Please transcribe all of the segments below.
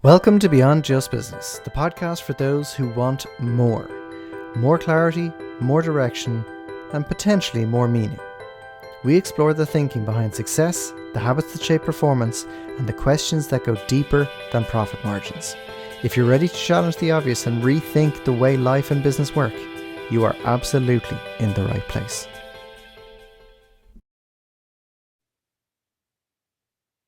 Welcome to Beyond Just Business, the podcast for those who want more. More clarity, more direction, and potentially more meaning. We explore the thinking behind success, the habits that shape performance, and the questions that go deeper than profit margins. If you're ready to challenge the obvious and rethink the way life and business work, you are absolutely in the right place.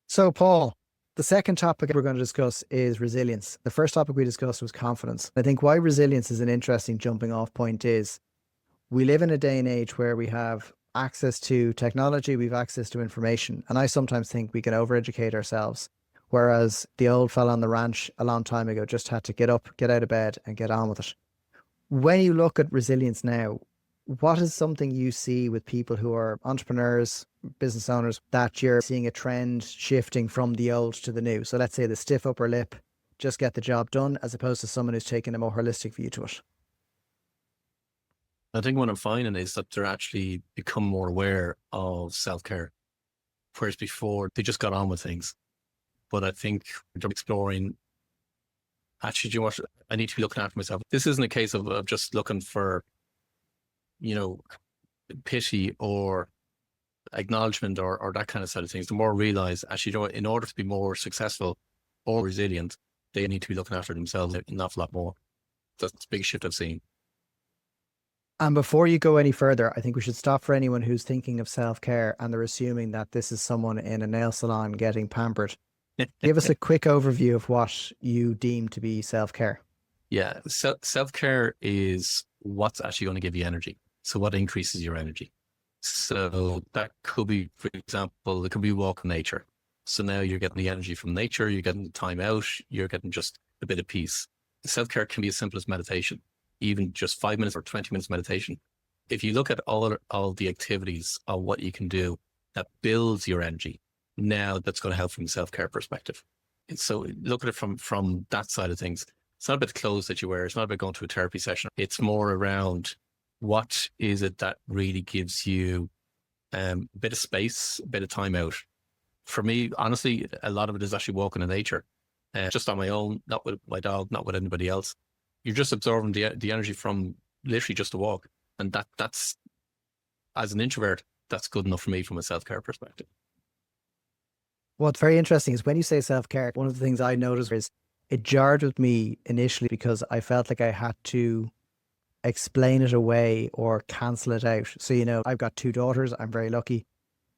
So, Paul, the second topic we're going to discuss is resilience. The first topic we discussed was confidence. I think why resilience is an interesting jumping off point is we live in a day and age where we have access to technology, we've access to information. And I sometimes think we can overeducate ourselves. Whereas the old fella on the ranch a long time ago just had to get up, get out of bed and get on with it. When you look at resilience now, what is something you see with people who are entrepreneurs, business owners, that you're seeing a trend shifting from the old to the new? So let's say the stiff upper lip, just get the job done, as opposed to someone who's taking a more holistic view to it. I think what I'm finding is that they're actually become more aware of self-care, whereas before they just got on with things. But I think they're exploring, actually, do you know what? I need to be looking after myself. This isn't a case of just looking for, pity or acknowledgement or that kind of side of things. The more realize, actually, in order to be more successful or resilient, they need to be looking after themselves an awful lot more. That's a big shift I've seen. And before you go any further, I think we should stop for anyone who's thinking of self-care and they're assuming that this is someone in a nail salon getting pampered. Give us a quick overview of what you deem to be self-care. Yeah, self-care is what's actually going to give you energy. So what increases your energy? So that could be, for example, it could be walk in nature. So now you're getting the energy from nature, you're getting the time out, you're getting just a bit of peace. Self-care can be as simple as meditation, even just 5 minutes or 20 minutes meditation. If you look at all the activities of what you can do that builds your energy, now that's going to help from a self-care perspective. And so look at it from that side of things. It's not about the clothes that you wear. It's not about going to a therapy session. It's more around what is it that really gives you a bit of space, a bit of time out. For me, honestly, a lot of it is actually walking in nature, just on my own, not with my dog, not with anybody else. You're just absorbing the energy from literally just a walk. And that's, as an introvert, that's good enough for me from a self-care perspective. What's very interesting is when you say self-care, one of the things I noticed is it jarred with me initially because I felt like I had to explain it away or cancel it out. So, I've got 2 daughters. I'm very lucky.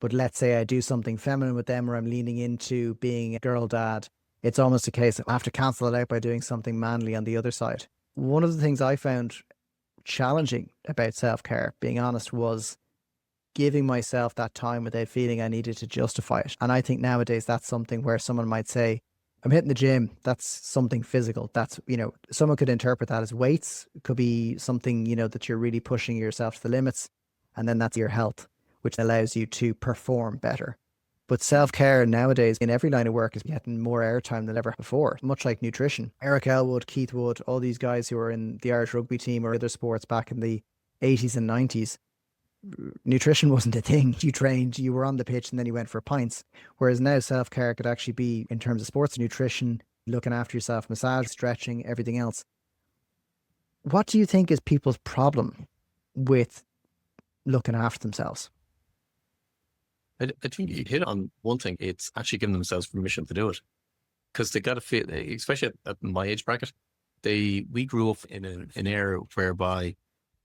But let's say I do something feminine with them or I'm leaning into being a girl dad. It's almost a case of I have to cancel it out by doing something manly on the other side. One of the things I found challenging about self-care, being honest, was giving myself that time without feeling I needed to justify it. And I think nowadays that's something where someone might say, I'm hitting the gym. That's something physical. That's, someone could interpret that as weights. It could be something, that you're really pushing yourself to the limits. And then that's your health, which allows you to perform better. But self-care nowadays in every line of work is getting more airtime than ever before, much like nutrition. Eric Elwood, Keith Wood, all these guys who were in the Irish rugby team or other sports back in the 80s and 90s, nutrition wasn't a thing. You trained, you were on the pitch and then you went for pints. Whereas now self-care could actually be in terms of sports nutrition, looking after yourself, massage, stretching, everything else. What do you think is people's problem with looking after themselves? I think you hit on one thing. It's actually giving themselves permission to do it, because they got to feel, especially at my age bracket, we grew up in an era whereby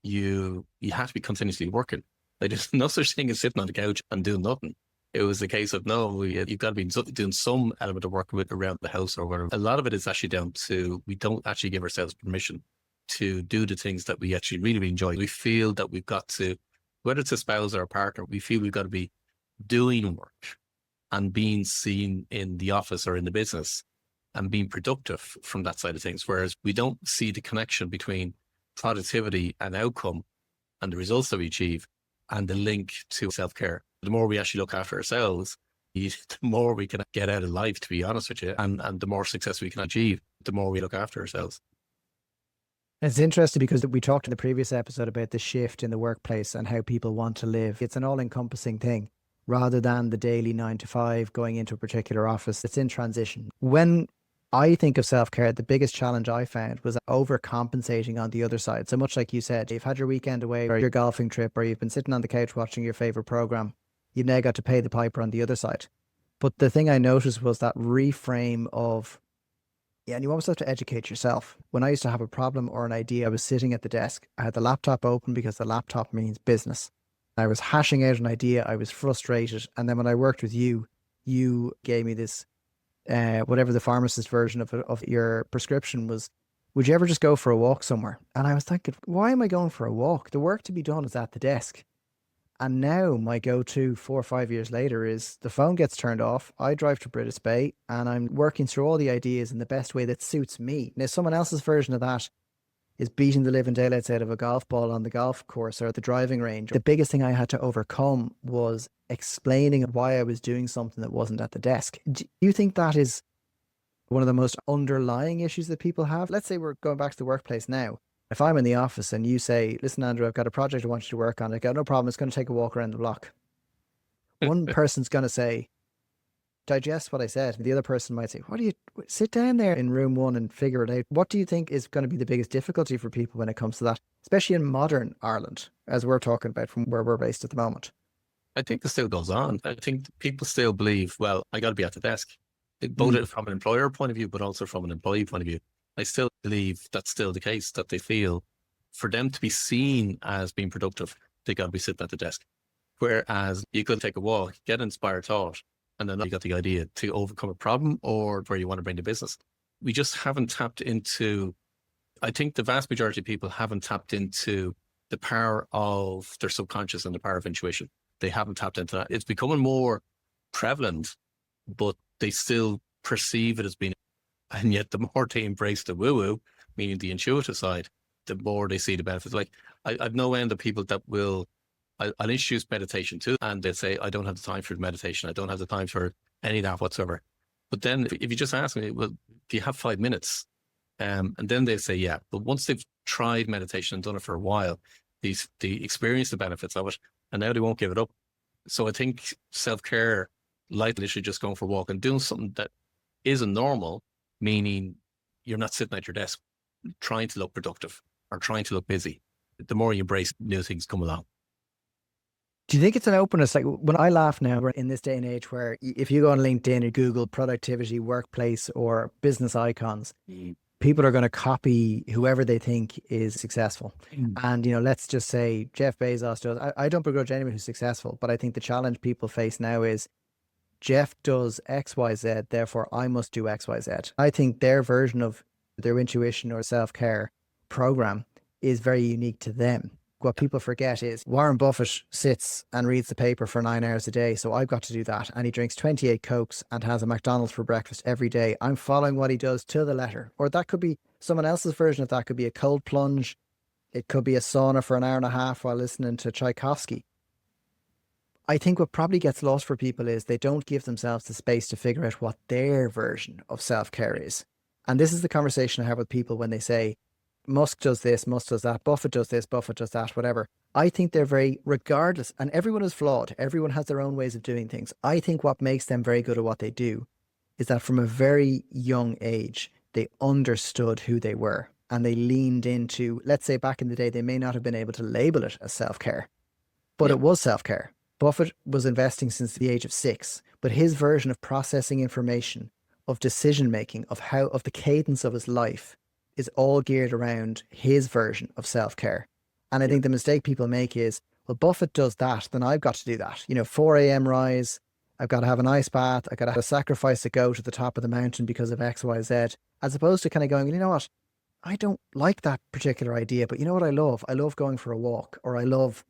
you had to be continuously working. Like, there's no such thing as sitting on the couch and doing nothing. It was a case of, no, you've got to be doing some element of work around the house or whatever. A lot of it is actually down to, we don't actually give ourselves permission to do the things that we actually really, really enjoy. We feel that we've got to, whether it's a spouse or a partner, we feel we've got to be doing work and being seen in the office or in the business and being productive from that side of things. Whereas we don't see the connection between productivity and outcome and the results that we achieve and the link to self-care. The more we actually look after ourselves, the more we can get out of life, to be honest with you, and the more success we can achieve, the more we look after ourselves. It's interesting because we talked in the previous episode about the shift in the workplace and how people want to live. It's an all-encompassing thing rather than the daily 9 to 5 going into a particular office. It's in transition. When I think of self-care, the biggest challenge I found was overcompensating on the other side. So much like you said, you've had your weekend away or your golfing trip, or you've been sitting on the couch watching your favorite program. You've now got to pay the piper on the other side. But the thing I noticed was that reframe of, yeah, and you almost have to educate yourself. When I used to have a problem or an idea, I was sitting at the desk. I had the laptop open because the laptop means business. I was hashing out an idea. I was frustrated. And then when I worked with you, you gave me this, whatever the pharmacist version of your prescription was. Would you ever just go for a walk somewhere? And I was thinking, why am I going for a walk? The work to be done is at the desk. And now my go-to 4 or 5 years later is the phone gets turned off. I drive to British Bay and I'm working through all the ideas in the best way that suits me. Now, someone else's version of that is beating the living daylights out of a golf ball on the golf course or at the driving range. The biggest thing I had to overcome was explaining why I was doing something that wasn't at the desk. Do you think that is one of the most underlying issues that people have? Let's say we're going back to the workplace now. If I'm in the office and you say, listen, Andrew, I've got a project I want you to work on. I go, no problem. It's going to take a walk around the block. One person's going to say, digest what I said. And the other person might say, what do you sit down there in room one and figure it out? What do you think is going to be the biggest difficulty for people when it comes to that, especially in modern Ireland, as we're talking about from where we're based at the moment? I think this still goes on. I think people still believe, well, I got to be at the desk, both from an employer point of view, but also from an employee point of view. I still believe that's still the case, that they feel for them to be seen as being productive, they got to be sitting at the desk. Whereas you could take a walk, get inspired thought, and then you got the idea to overcome a problem or where you want to bring the business. We just haven't tapped into, I think the vast majority of people haven't tapped into the power of their subconscious and the power of intuition. They haven't tapped into that. It's becoming more prevalent, but they still perceive it as being, and yet the more they embrace the woo-woo, meaning the intuitive side, the more they see the benefits. Like I've no end of people that will, I'll introduce meditation too, and they'll say, I don't have the time for meditation. I don't have the time for any of that whatsoever. But then if you just ask me, well, do you have 5 minutes? And then they say, yeah. But once they've tried meditation and done it for a while, they experience the benefits of it, and now they won't give it up. So I think self-care, like literally just going for a walk and doing something that isn't normal, meaning you're not sitting at your desk trying to look productive or trying to look busy. The more you embrace, new things come along. Do you think it's an openness? Like when I laugh now, we're in this day and age where if you go on LinkedIn or Google productivity, workplace, or business icons, people are going to copy whoever they think is successful. And, let's just say Jeff Bezos does. I don't begrudge anyone who's successful, but I think the challenge people face now is Jeff does X, Y, Z, therefore I must do X, Y, Z. I think their version of their intuition or self-care program is very unique to them. What people forget is Warren Buffett sits and reads the paper for 9 hours a day. So I've got to do that. And he drinks 28 Cokes and has a McDonald's for breakfast every day. I'm following what he does to the letter. Or that could be someone else's version of that. Could be a cold plunge. It could be a sauna for an hour and a half while listening to Tchaikovsky. I think what probably gets lost for people is they don't give themselves the space to figure out what their version of self-care is. And this is the conversation I have with people when they say, Musk does this, Musk does that, Buffett does this, Buffett does that, whatever. I think they're very, regardless, and everyone is flawed. Everyone has their own ways of doing things. I think what makes them very good at what they do is that from a very young age, they understood who they were and they leaned into, let's say back in the day, they may not have been able to label it as self-care, but it was self-care. Buffett was investing since the age of 6, but his version of processing information, of decision-making, of the cadence of his life is all geared around his version of self-care. And I think the mistake people make is, well, Buffett does that, then I've got to do that. 4 a.m. rise, I've got to have an ice bath, I've got to have a sacrifice to go to the top of the mountain because of X, Y, Z, as opposed to kind of going, you know what, I don't like that particular idea, but you know what I love? I love going for a walk, or I love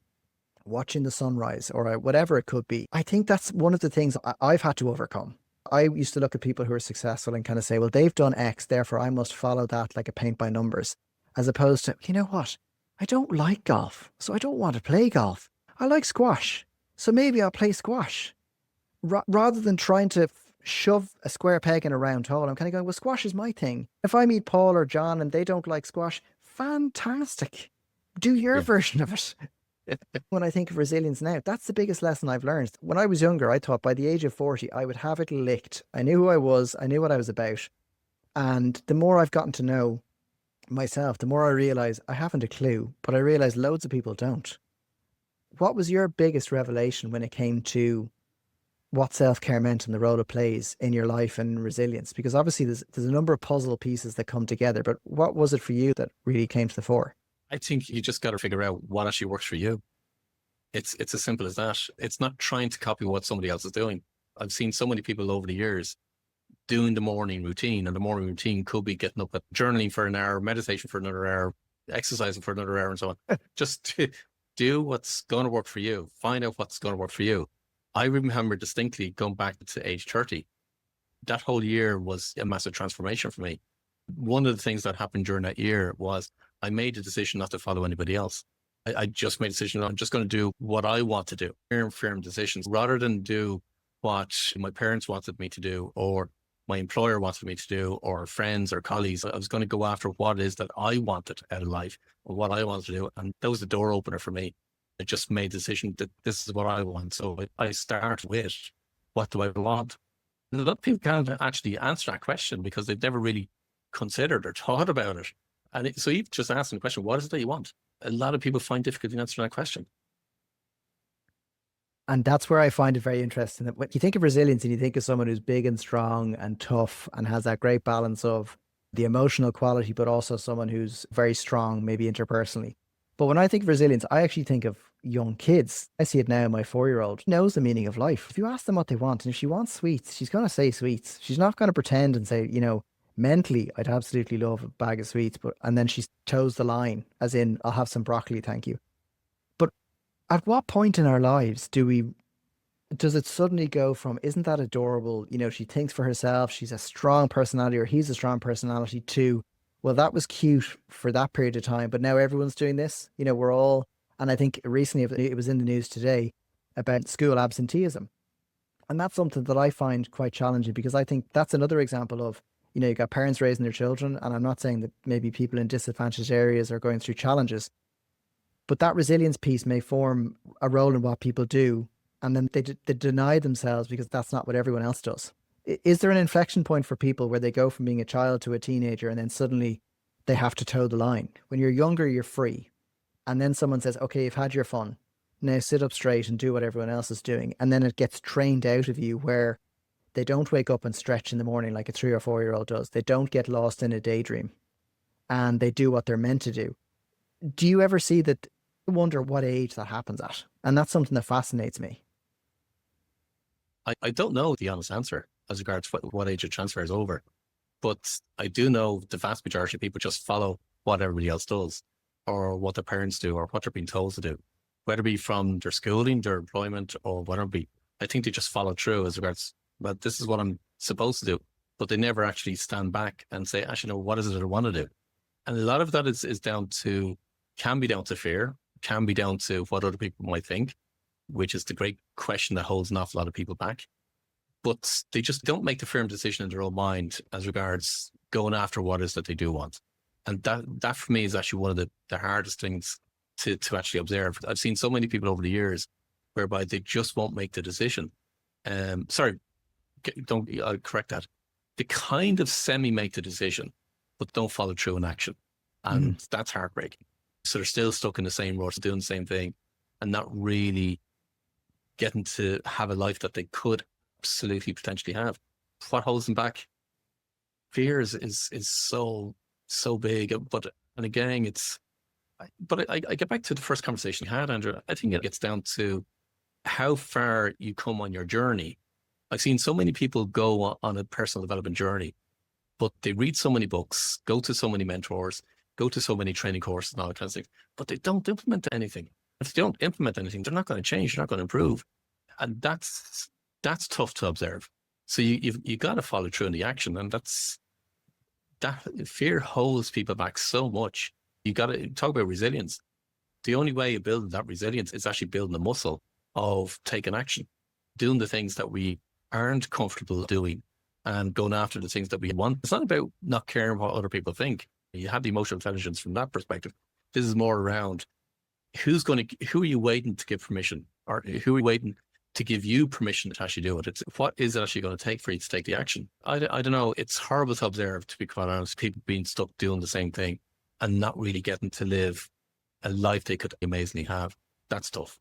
watching the sunrise, or whatever it could be. I think that's one of the things I've had to overcome. I used to look at people who are successful and kind of say, well, they've done X, therefore I must follow that like a paint by numbers, as opposed to, you know what? I don't like golf, so I don't want to play golf. I like squash, so maybe I'll play squash. Rather than trying to shove a square peg in a round hole, I'm kind of going, well, squash is my thing. If I meet Paul or John and they don't like squash, fantastic. Do your version of it. When I think of resilience now, that's the biggest lesson I've learned. When I was younger, I thought by the age of 40, I would have it licked. I knew who I was. I knew what I was about. And the more I've gotten to know myself, the more I realize I haven't a clue, but I realize loads of people don't. What was your biggest revelation when it came to what self-care meant and the role it plays in your life and resilience? Because obviously there's a number of puzzle pieces that come together, but what was it for you that really came to the fore? I think you just got to figure out what actually works for you. It's as simple as that. It's not trying to copy what somebody else is doing. I've seen so many people over the years doing the morning routine, and the morning routine could be getting up at journaling for an hour, meditation for another hour, exercising for another hour, and so on. Just to do what's going to work for you. Find out what's going to work for you. I remember distinctly going back to age 30. That whole year was a massive transformation for me. One of the things that happened during that year was I made a decision not to follow anybody else. I just made a decision. I'm just going to do what I want to do. Firm decisions rather than do what my parents wanted me to do or my employer wanted me to do or friends or colleagues. I was going to go after what it is that I wanted out of life or what I wanted to do. And that was the door opener for me. I just made a decision that this is what I want. So I start with, what do I want? And a lot of people can't actually answer that question because they've never really considered or thought about it. And so you've just asked the question, what is it that you want? A lot of people find difficulty in answering that question. And that's where I find it very interesting that when you think of resilience and you think of someone who's big and strong and tough and has that great balance of the emotional quality, but also someone who's very strong, maybe interpersonally. But when I think of resilience, I actually think of young kids. I see it now. My 4-year-old knows the meaning of life. If you ask them what they want, and if she wants sweets, she's going to say sweets. She's not going to pretend and say, mentally, I'd absolutely love a bag of sweets, and then she toes the line, as in, I'll have some broccoli, thank you. But at what point in our lives does it suddenly go from, isn't that adorable? She thinks for herself, she's a strong personality, or he's a strong personality, to, well, that was cute for that period of time, but now everyone's doing this. We're all, and I think recently it was in the news today about school absenteeism. And that's something that I find quite challenging because I think that's another example of, you've got parents raising their children. And I'm not saying that maybe people in disadvantaged areas are going through challenges, but that resilience piece may form a role in what people do. And then they deny themselves because that's not what everyone else does. Is there an inflection point for people where they go from being a child to a teenager and then suddenly they have to toe the line? When you're younger, you're free. And then someone says, okay, you've had your fun. Now sit up straight and do what everyone else is doing. And then it gets trained out of you where they don't wake up and stretch in the morning like a 3 or 4-year-old does. They don't get lost in a daydream and they do what they're meant to do. Do you ever see that? I wonder what age that happens at. And that's something that fascinates me. I don't know the honest answer as regards what age it transfers over, but I do know the vast majority of people just follow what everybody else does or what their parents do or what they're being told to do, whether it be from their schooling, their employment, or whatever it be. I think they just follow through as regards, well, this is what I'm supposed to do, but they never actually stand back and say, actually, no, what is it that I want to do? And a lot of that is can be down to fear, can be down to what other people might think, which is the great question that holds an awful lot of people back. But they just don't make the firm decision in their own mind as regards going after what it is that they do want. And that for me is actually one of the hardest things to actually observe. I've seen so many people over the years whereby they just won't make the decision. I'll correct that. They kind of semi-make the decision, but don't follow through in action. And that's heartbreaking. So they're still stuck in the same rut, doing the same thing, and not really getting to have a life that they could absolutely potentially have. What holds them back? Fear is so big. And again, I get back to the first conversation we had, Andrew. I think it gets down to how far you come on your journey. I've seen so many people go on a personal development journey, but they read so many books, go to so many mentors, go to so many training courses and all that kind of thing, but they don't implement anything. If they don't implement anything, they're not going to change, they're not going to improve. And that's tough to observe. So you got to follow through in the action. And that fear holds people back so much. You got to talk about resilience. The only way you build that resilience is actually building the muscle of taking action, doing the things that we aren't comfortable doing and going after the things that we want. It's not about not caring what other people think. You have the emotional intelligence from that perspective. This is more around who are you waiting to give permission, or who are you waiting to give you permission to actually do it. It's what is it actually going to take for you to take the action? I don't know. It's horrible to observe, to be quite honest, people being stuck doing the same thing and not really getting to live a life they could amazingly have. That's tough.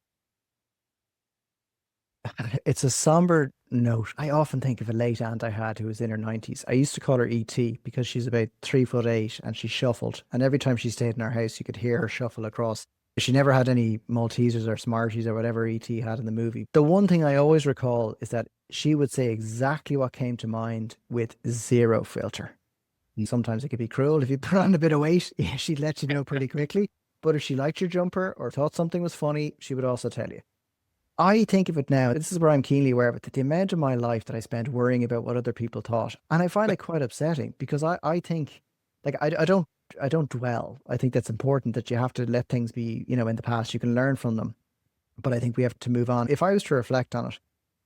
It's a somber note. I often think of a late aunt I had who was in her 90s. I used to call her ET because she's about 3'8" and she shuffled. And every time she stayed in our house, you could hear her shuffle across. She never had any Maltesers or Smarties or whatever ET had in the movie. The one thing I always recall is that she would say exactly what came to mind with zero filter. Sometimes it could be cruel. If you put on a bit of weight, she'd let you know pretty quickly. But if she liked your jumper or thought something was funny, she would also tell you. I think of it now, this is where I'm keenly aware of it, that the amount of my life that I spent worrying about what other people thought. And I find it quite upsetting because I think, like, I don't dwell. I think that's important, that you have to let things be, in the past. You can learn from them. But I think we have to move on. If I was to reflect on it,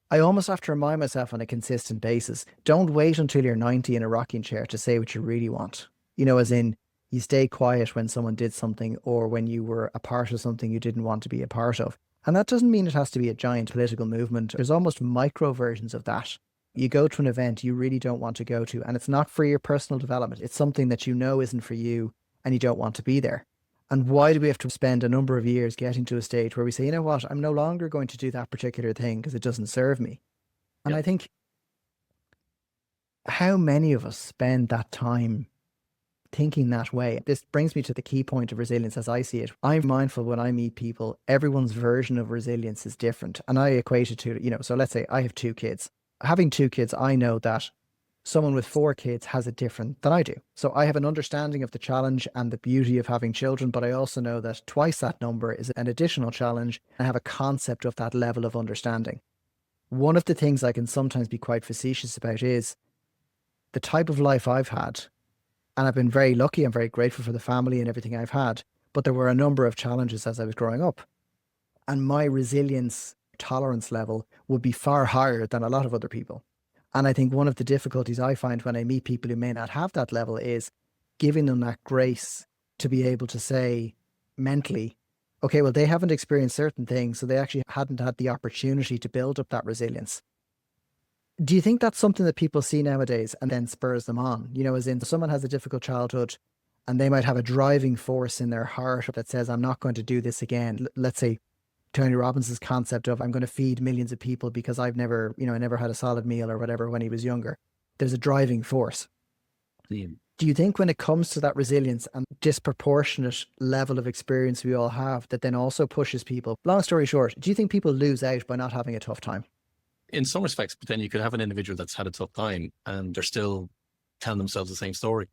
I almost have to remind myself on a consistent basis, don't wait until you're 90 in a rocking chair to say what you really want. As in, you stay quiet when someone did something or when you were a part of something you didn't want to be a part of. And that doesn't mean it has to be a giant political movement. There's almost micro versions of that. You go to an event you really don't want to go to, and it's not for your personal development. It's something that you know isn't for you and you don't want to be there. And why do we have to spend a number of years getting to a stage where we say, you know what, I'm no longer going to do that particular thing because it doesn't serve me? And I think, how many of us spend that time thinking that way? This brings me to the key point of resilience as I see it. I'm mindful when I meet people, everyone's version of resilience is different. And I equate it to, so let's say I have 2 kids. Having 2 kids, I know that someone with 4 kids has it different than I do. So I have an understanding of the challenge and the beauty of having children, but I also know that twice that number is an additional challenge. I have a concept of that level of understanding. One of the things I can sometimes be quite facetious about is the type of life I've had. And I've been very lucky. I'm very grateful for the family and everything I've had. But there were a number of challenges as I was growing up. And my resilience tolerance level would be far higher than a lot of other people. And I think one of the difficulties I find when I meet people who may not have that level is giving them that grace to be able to say mentally, okay, well, they haven't experienced certain things, so they actually hadn't had the opportunity to build up that resilience. Do you think that's something that people see nowadays and then spurs them on? As in, someone has a difficult childhood and they might have a driving force in their heart that says, I'm not going to do this again. Let's say Tony Robbins' concept of, I'm going to feed millions of people because I've never, I never had a solid meal or whatever when he was younger. There's a driving force. Yeah. Do you think when it comes to that resilience and disproportionate level of experience we all have, that then also pushes people? Long story short, do you think people lose out by not having a tough time? In some respects, but then you could have an individual that's had a tough time and they're still telling themselves the same story.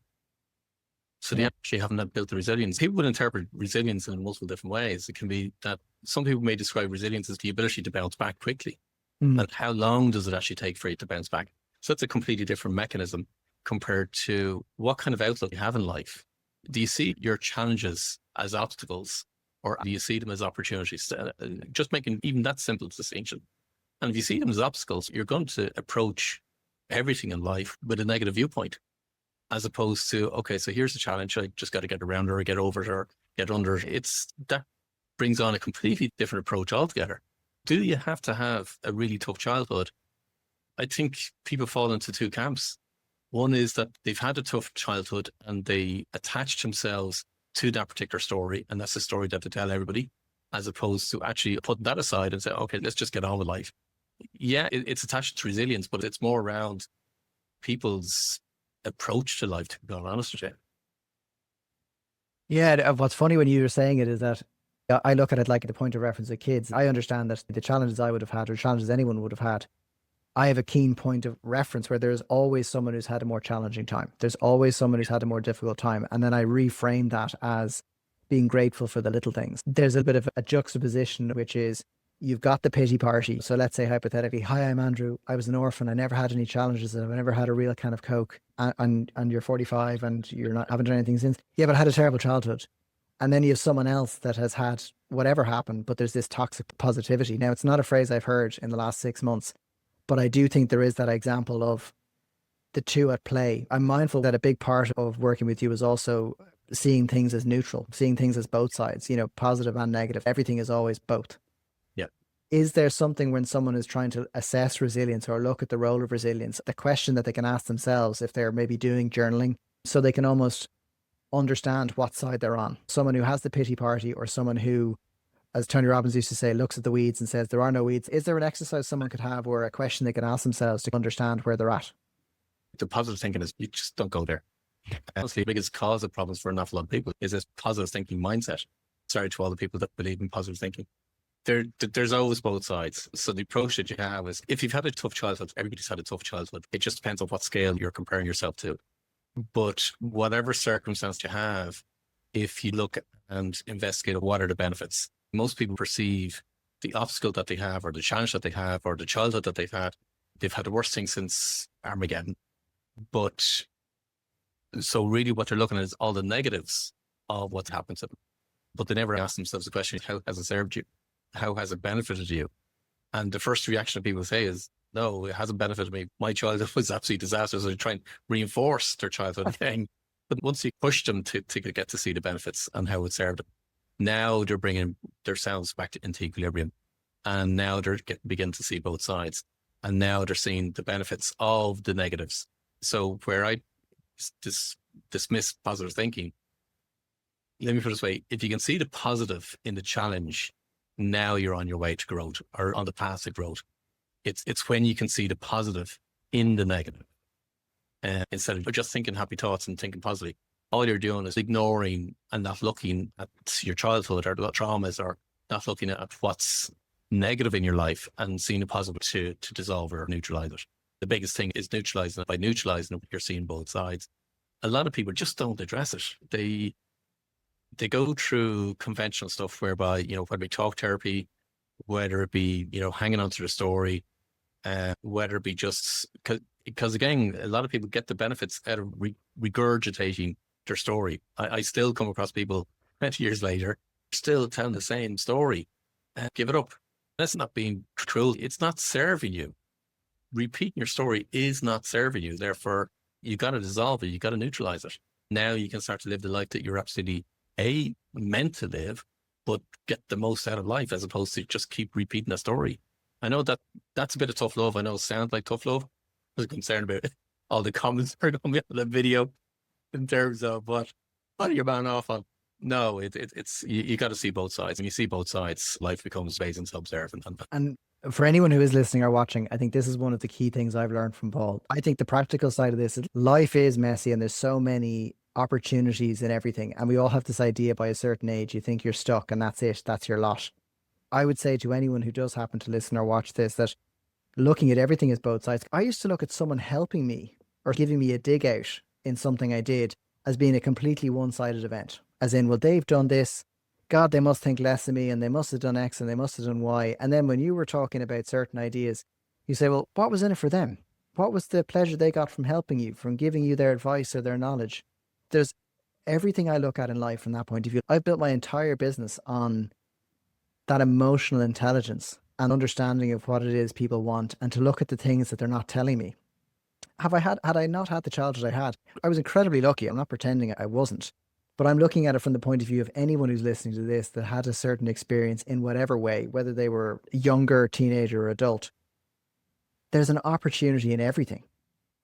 So they actually haven't built the resilience. People would interpret resilience in multiple different ways. It can be that some people may describe resilience as the ability to bounce back quickly. And how long does it actually take for you to bounce back? So that's a completely different mechanism compared to what kind of outlook you have in life. Do you see your challenges as obstacles or do you see them as opportunities? Just making even that simple distinction. And if you see them as obstacles, you're going to approach everything in life with a negative viewpoint, as opposed to, okay, so here's the challenge. I just got to get around it or get over it or get under it. That brings on a completely different approach altogether. Do you have to have a really tough childhood? I think people fall into 2 camps. One is that they've had a tough childhood and they attach themselves to that particular story. And that's the story that they tell everybody, as opposed to actually putting that aside and say, okay, let's just get on with life. Yeah, it's attached to resilience, but it's more around people's approach to life, to be honest with you. Yeah, what's funny when you were saying it is that I look at it like the point of reference of kids. I understand that the challenges I would have had or challenges anyone would have had, I have a keen point of reference where there's always someone who's had a more challenging time. There's always someone who's had a more difficult time. And then I reframe that as being grateful for the little things. There's a bit of a juxtaposition, which is you've got the pity party. So let's say hypothetically, hi, I'm Andrew. I was an orphan. I never had any challenges. I've never had a real can of Coke. And you're 45 and you're not haven't done anything since. Yeah, but I had a terrible childhood. And then you have someone else that has had whatever happened, but there's this toxic positivity. Now, it's not a phrase I've heard in the last 6 months, but I do think there is that example of the two at play. I'm mindful that a big part of working with you is also seeing things as neutral, seeing things as both sides, positive and negative. Everything is always both. Yeah. Is there something when someone is trying to assess resilience or look at the role of resilience, the question that they can ask themselves if they're maybe doing journaling, so they can almost understand what side they're on? Someone who has the pity party, or someone who, as Tony Robbins used to say, looks at the weeds and says there are no weeds. Is there an exercise someone could have, or a question they can ask themselves to understand where they're at? The positive thinking is you just don't go there. Honestly, the biggest cause of problems for an awful lot of people is this positive thinking mindset. Sorry to all the people that believe in positive thinking. There's always both sides. So the approach that you have is, if you've had a tough childhood, everybody's had a tough childhood. It just depends on what scale you're comparing yourself to. But whatever circumstance you have, if you look and investigate what are the benefits, most people perceive the obstacle that they have, or the challenge that they have, or the childhood that they've had the worst thing since Armageddon. But so really what they're looking at is all the negatives of what's happened to them. But they never ask themselves the question, how has it served you? How has it benefited you? And the first reaction that people say is, no, it hasn't benefited me. My childhood was absolutely disastrous. So they try and reinforce their childhood thing. But once you push them to get to see the benefits and how it served them, now they're bringing themselves back into equilibrium. And now they're begin to see both sides. And now they're seeing the benefits of the negatives. So where I dismiss positive thinking, let me put it this way, if you can see the positive in the challenge, now you're on your way to growth, or on the path to growth. It's when you can see the positive in the negative. Instead of just thinking happy thoughts and thinking positively, all you're doing is ignoring and not looking at your childhood or the traumas, or not looking at what's negative in your life and seeing the positive to dissolve or neutralize it. The biggest thing is neutralizing it. By neutralizing it, you're seeing both sides. A lot of people just don't address it. They go through conventional stuff whereby, whether it be talk therapy, whether it be, hanging on to the story, whether it be just because again, a lot of people get the benefits out of regurgitating their story. I still come across people 20 years later, still telling the same story. Give it up. That's not being cruel. It's not serving you. Repeating your story is not serving you. Therefore, you got to dissolve it. You got to neutralize it. Now you can start to live the life that you're absolutely meant to live, but get the most out of life, as opposed to just keep repeating a story. I know that's a bit of tough love. I know it sounds like tough love. I was concerned about all the comments that are going to be on the video in terms of what are you man off on? No, it's you got to see both sides. When you see both sides, life becomes based and observant. And for anyone who is listening or watching, I think this is one of the key things I've learned from Paul. I think the practical side of this is life is messy, and there's so many opportunities in everything. And we all have this idea by a certain age, you think you're stuck and that's it, that's your lot. I would say to anyone who does happen to listen or watch this, that looking at everything as both sides. I used to look at someone helping me or giving me a dig out in something I did as being a completely one-sided event. As in, well, they've done this, God, they must think less of me, and they must have done X and they must have done Y. And then when you were talking about certain ideas, you say, well, what was in it for them? What was the pleasure they got from helping you, from giving you their advice or their knowledge? There's everything I look at in life from that point of view. I've built my entire business on that emotional intelligence and understanding of what it is people want, and to look at the things that they're not telling me. Had I not had the childhood I had, I was incredibly lucky. I'm not pretending I wasn't, but I'm looking at it from the point of view of anyone who's listening to this that had a certain experience in whatever way, whether they were younger, teenager, or adult. There's an opportunity in everything,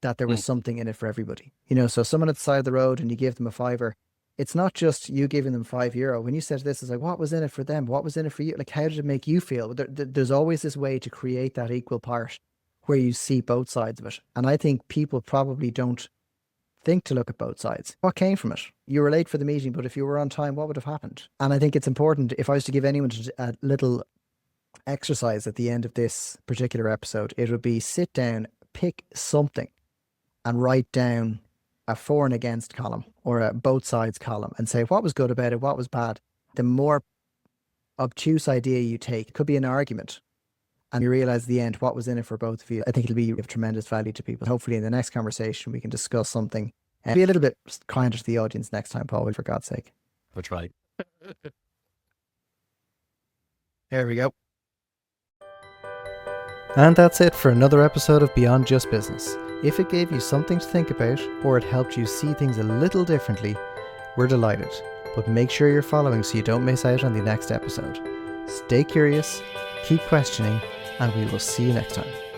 that there was something in it for everybody. So someone at the side of the road and you give them a fiver, it's not just you giving them €5. When you said this, it's like, what was in it for them? What was in it for you? Like, how did it make you feel? There's always this way to create that equal part where you see both sides of it. And I think people probably don't think to look at both sides. What came from it? You were late for the meeting, but if you were on time, what would have happened? And I think it's important, if I was to give anyone a little exercise at the end of this particular episode, it would be sit down, pick something and write down a for and against column or a both sides column and say what was good about it, what was bad. The more obtuse idea you take, it could be an argument, and you realize at the end what was in it for both of you. I think it'll be of tremendous value to people. Hopefully in the next conversation we can discuss something and be a little bit kinder to the audience next time, Paul, for God's sake. I'll try. There we go. And that's it for another episode of Beyond Just Business. If it gave you something to think about, or it helped you see things a little differently, we're delighted. But make sure you're following so you don't miss out on the next episode. Stay curious, keep questioning, and we will see you next time.